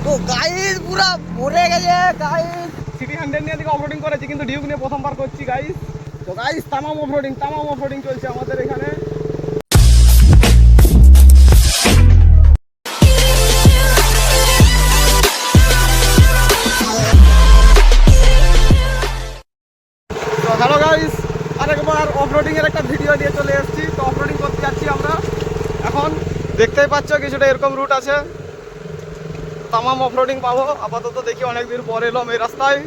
তো গাইস পুরো ভরে গেছে গাইস। সিটি 100 নিয়ে দিকে অফরোডিং করেছি, কিন্তু ডিউক নিয়ে প্রথমবার করছি গাইস। তো গাইস তামাম অফরোডিং চলছে আমাদের এখানে। তো হ্যালো গাইস, আরেকবার অফরোডিং এর একটা ভিডিও নিয়ে চলে এসেছি। তো অফরোডিং করতে যাচ্ছি আমরা এখন। দেখতেই পাচ্ছ কিছুটা এরকম রুট আছে, তামাম অফরোডিং পাবো। আপাতত দেখি অনেকদিন পর এলাম এই রাস্তায়।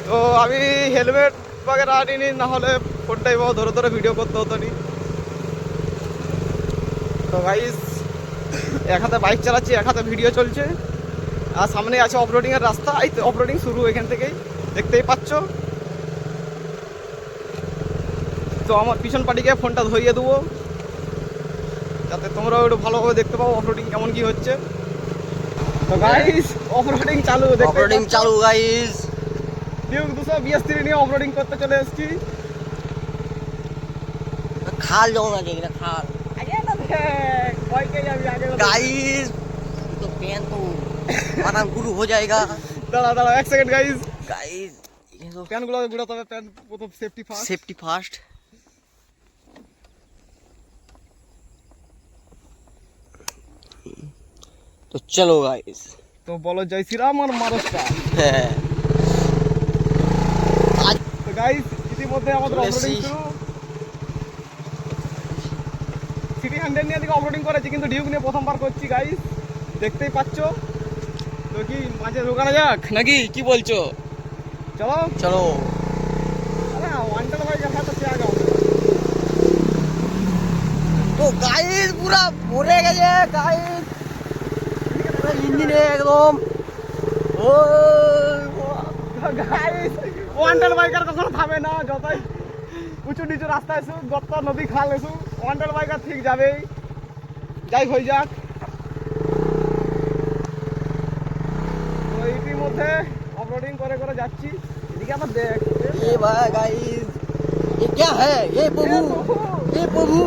তো আমি হেলমেট বাগেরা আনিনি, না হলে ফোনটাই ধরে ধরে ভিডিও করতে হতো নি। তো গাইস এক হাতে বাইক চালাচ্ছি, এক হাতে ভিডিও চলছে, আর সামনে আছে অফরোডিং এর রাস্তা। এই তো অফরোডিং শুরু এখান থেকেই, দেখতেই পাচ্ছ। তো আমার পিছন পাটিকে ফোনটা ধরিয়ে দেবো, যাতে তোমরাও একটু ভালোভাবে দেখতে পাও অফরোডিং কেমন কি হচ্ছে। তো গাইস অফরোডিং চালু, অফরোডিং চালু গাইস। ডিউক 223 নিয়ে অফরোডিং করতে চলে এসেছি। খাল যখন আছে এটা খাল আগে না দেখ কয়কে যাবি আগে गाइस। तो पैन तो माना गुरु हो जाएगा দাঁড়া এক সেকেন্ড গাইস। गाइस। ये तो প্যানগুলো গুড়া তবে প্যান প্রথম সেফটি ফার্স্ট। Safety fast. तो चलो गाइस। তো বলো জয় শ্রীরাম আর মারস্তা। आज তো গাইস ইতিমধ্যে আমাদের চলে অফরোডিং এসেছি। শুরু। সিটি 100 নিয়ে দিকে অফরোডিং করেছি, কিন্তু ডিউক নিয়ে প্রথমবার করছি গাইস, দেখতেই পাচ্ছ। তো কি মাঝে ঢোকানো যাক নাকি, কি বলছো? চলো चलो আরে ওয়ান্টার ভাই দেখা তো সে আগে। तो गाइस पूरा भरे गए गाइस। इंजन एकदम ओ গাইস ওয়ান্টার বাইকার কখনো থামে না, যতই উঁচু নিচু রাস্তা এসু, গর্ত নদী খাল এসু, ওয়ান্টার বাইকার ঠিক যাবেই, যাই হয়ে যাক। তো ইতিমধ্যে অফরোডিং করে করে যাচ্ছি। এদিকে আবার দেখ ये भाई गाइस, ये क्या है? ये प्रभु, ये प्रभु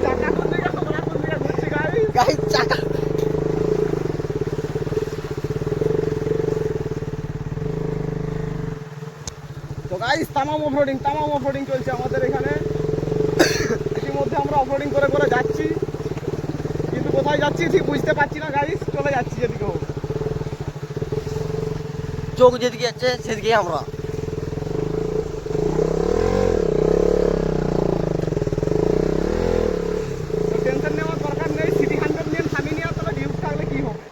চাকা কোন দিকে আমরা কোন দিকে ঘুরছি গাইস। गाइस चाका। তো গাইস তামাম অফরোডিং চলছে আমাদের এখানে। ইতিমধ্যে আমরা অফরোডিং করে করে যাচ্ছি, কিন্তু কোথায় যাচ্ছি ঠিক বুঝতে পারছি না গাইস। চলে যাচ্ছি যেদিকে হোক। চোখ যেদিকে যাচ্ছে সেদিকে আমরা। তো টেনশন নেওয়ার দরকার নেই, সিটি 100 নিয়ে থামি নিয়ে তবে ডিউক থাকলে কি হবে।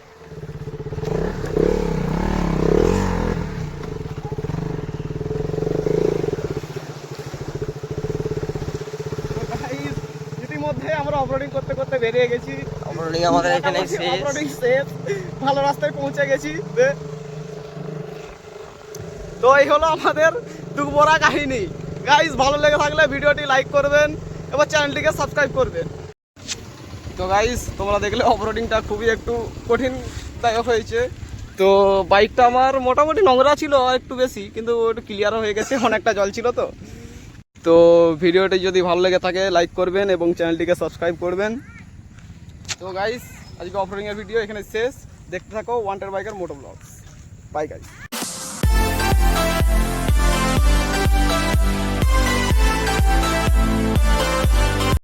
তো গাইস ইতিমধ্যে আমরা অফরোডিং করতে করতে বেরিয়ে গেছি। অফরোডিং আমাদের এখানে শেষ। অফরোডিং শেষ, ভালো রাস্তায় পৌঁছে গেছি। তো এই হলো আমাদের দুঃখভরা কাহিনী গাইস। ভালো লেগে থাকলে ভিডিওটি লাইক করবেন, এবার চ্যানেলটিকে সাবস্ক্রাইব করবেন। তো গাইস তোমরা দেখলে অফরোডিংটা খুবই একটু কঠিনদায়ক হয়েছে। তো বাইকটা আমার মোটামুটি নোংরা ছিল একটু বেশি, কিন্তু একটু ক্লিয়ারও হয়ে গেছে, অনেকটা জল ছিল। তো ভিডিওটি যদি ভালো লেগে থাকে লাইক করবেন এবং চ্যানেলটিকে সাবস্ক্রাইব করবেন। তো গাইস আজকে অফরোডিংয়ের ভিডিও এখানে শেষ। দেখতে থাকো ওয়ান্টার বাইকার মোটো ব্লগস। Bye guys.